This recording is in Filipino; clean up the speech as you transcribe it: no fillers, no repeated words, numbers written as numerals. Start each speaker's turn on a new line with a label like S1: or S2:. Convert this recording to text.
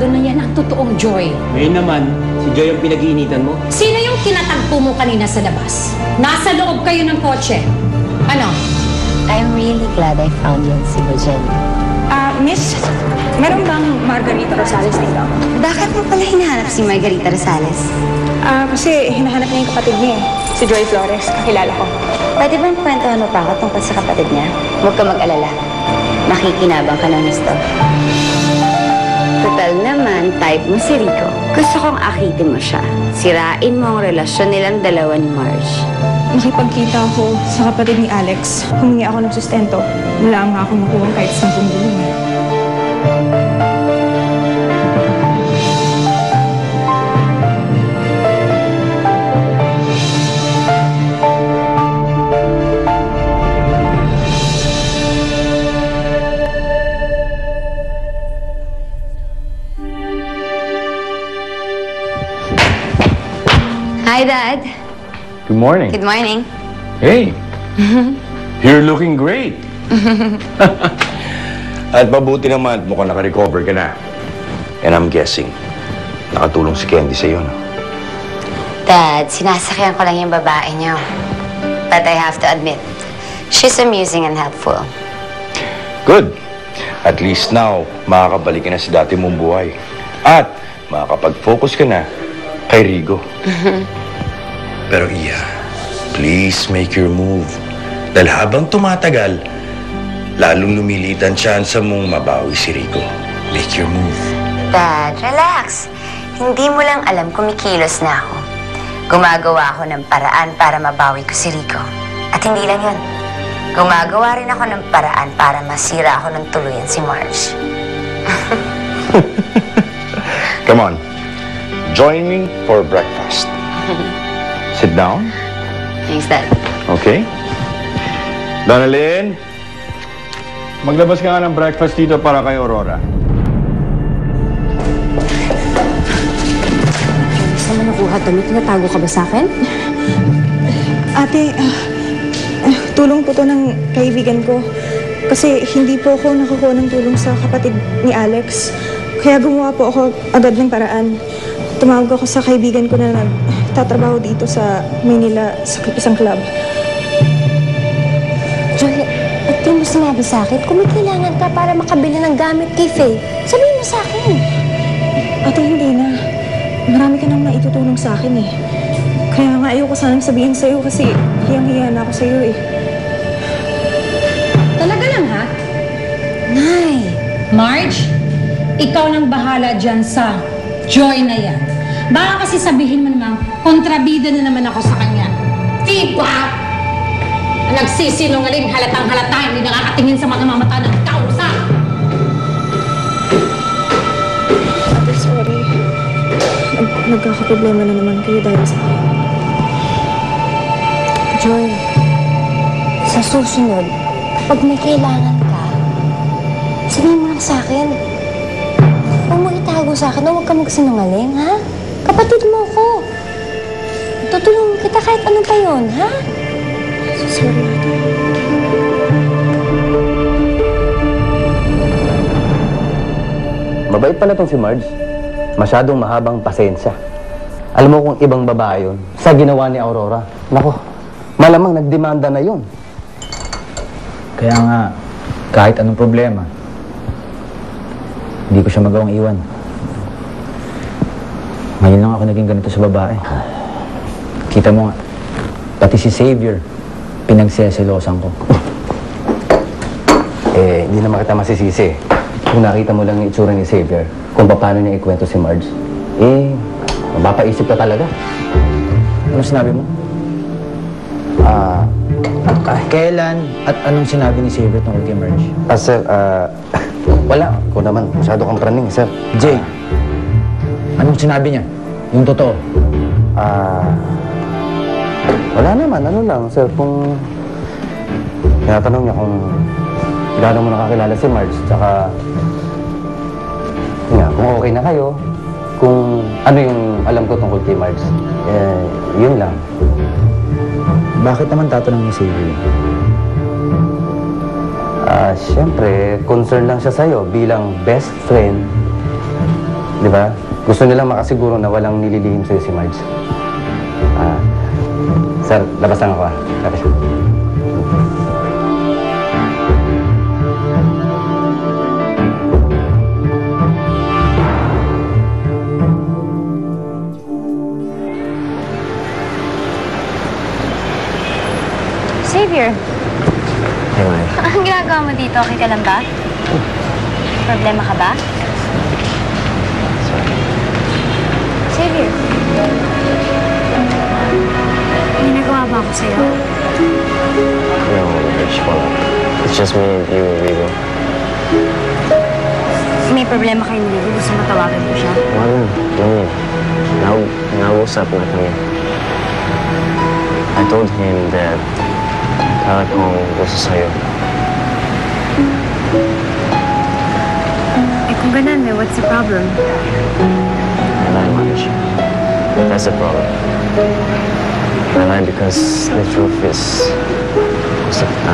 S1: sigurado na yan ang totoong Joy.
S2: Ngayon naman, si Joy ang pinag-iinitan mo.
S1: Sino yung tinatagpo mo kanina sa labas? Nasa loob kayo ng kotse. Ano?
S3: I'm really glad I found you and si Jenny.
S4: Miss, meron bang Margarita Rosales dito?
S3: Bakit mo pala hinahanap si Margarita Rosales?
S4: Kasi hinahanap niya yung kapatid niya si Joy Flores, kakilala ko.
S3: Pwede bang kwentuhan mo pa ako tungkol sa kapatid niya? Huwag ka mag-alala. Makikinabang ka ng gusto. Total naman, type mo si Rico. Gusto kong akitin mo siya. Sirain mo ang relasyon nilang dalawa ni Marge.
S4: Nakipagkita ako sa kapatid ni Alex. Humingi ako ng sustento. Wala nga akong makuha kahit 10 milyon.
S3: Hi, Dad.
S5: Good morning.
S3: Good morning.
S5: Hey, you're looking great.
S6: At mabuti naman, mukhang naka-recover ka na. And I'm guessing, nakatulong si Candy sa'yo, no?
S3: Dad, sinasakyan ko lang yung babae niyo. But I have to admit, she's amusing and helpful.
S6: Good. At least now, makakabalik ka na sa dati mong buhay. At makakapag-focus ka na kay Rigo. Pero Iya, please make your move. Dahil habang tumatagal, lalong lumiliit ang tsansa mong mabawi si Rigo. Make your move.
S3: Dad, relax. Hindi mo lang alam kumikilos na ako. Gumagawa ako ng paraan para mabawi ko si Rico. At hindi lang yun. Gumagawa rin ako ng paraan para masira ako ng tuluyan si Marge.
S6: Come on. Join me for breakfast. Sit down.
S3: Thanks, Dad.
S6: Okay.
S5: Donalyn, maglabas ka nga ng breakfast dito para kay Aurora.
S1: Saan mo nakuha ito? May tinatago ka ba sa akin?
S4: Ate, tulong po to ng kaibigan ko. Kasi hindi po ako nakakuha ng tulong sa kapatid ni Alex. Kaya gumawa po ako agad ng paraan. Tumawag ako sa kaibigan ko na nagtatrabaho dito sa Manila sa isang club.
S3: Joy, ba't di mo sinabi sa akin kung may kailangan ka para makabili ng gamit kay Faye? Sabihin mo sa akin.
S4: Ate, hindi na. Marami ka nang maitutulong sa akin eh. Kaya nga ayoko sanang sabihin sa'yo kasi hiyang-hiya na ako sa'yo eh.
S1: Talaga lang, ha?
S3: Nay!
S1: Marge, ikaw nang bahala dyan sa Joy na yan. Baka kasi sabihin mo naman, kontrabida na naman ako sa kanya. Diba? Nagsisinungaling, halatang-halata, hindi nakakatingin sa mga mata ng kausa.
S4: Ate, sorry. Nagkakaproblema na naman kayo dahil sa akin.
S3: Joy, sa susunod, kapag may kailangan ka, sabihin mo lang sa akin. Huwag mo itago sa akin, huwag ka magsinungaling, ha? Kapatid mo ako. Tutulungan kita kahit ano pa yun, ha?
S4: Sorry, ate.
S2: Mabait pala tong si Marge. Masyadong mahabang pasensya. Alam mo kung ibang babae yun, sa ginawa ni Aurora, nako, malamang nagdemanda na yun.
S7: Kaya nga, kahit anong problema, hindi ko siya magawang iwan. Ngayon lang ako naging ganito sa babae. Kita mo nga, pati si Xavier, pinagseselosan ko.
S2: Hindi naman kita masisisi. Kung nakita mo lang yung itsura ni Xavier, kung paano niya ikwento si Marge, mapapaisip ka talaga.
S7: Ano sinabi mo? Kailan at anong sinabi ni Xavier tungkol kay Marge?
S2: Sir, wala. Kung naman, masyado kang praning, sir.
S7: Jay, anong sinabi niya? Yung totoo.
S2: Wala naman. Ano lang, sir, kung tinatanong niya kung gaano mo nakakilala si Marge, tsaka kung okay na kayo, kung ano yung alam ko tungkol kay Marge, yun lang.
S7: Bakit naman tatanong ni Xavier?
S2: Siyempre, concern lang siya sa'yo bilang best friend. Di ba? Gusto nilang makasiguro na walang nililihim sa'yo si Marge. Sir, labas lang ako Labas.
S3: Xavier,
S2: Hey, Mike.
S3: anong ginagawa mo dito? Okay ka lang ba? Problema ka ba? Xavier, may nagawa ba ako sa'yo?
S8: No, Rich, wala. It's just me and you, Rigo.
S3: May problema kayo ni Rigo. Gusto matawagan ko siya?
S8: Wala naman. Nag-usap na kami. I told him that kahit kung gusto sa'yo.
S3: Eh kung ganun, what's the problem?
S8: I lie, Marge. That's the problem. I lie because the truth is gusto kita.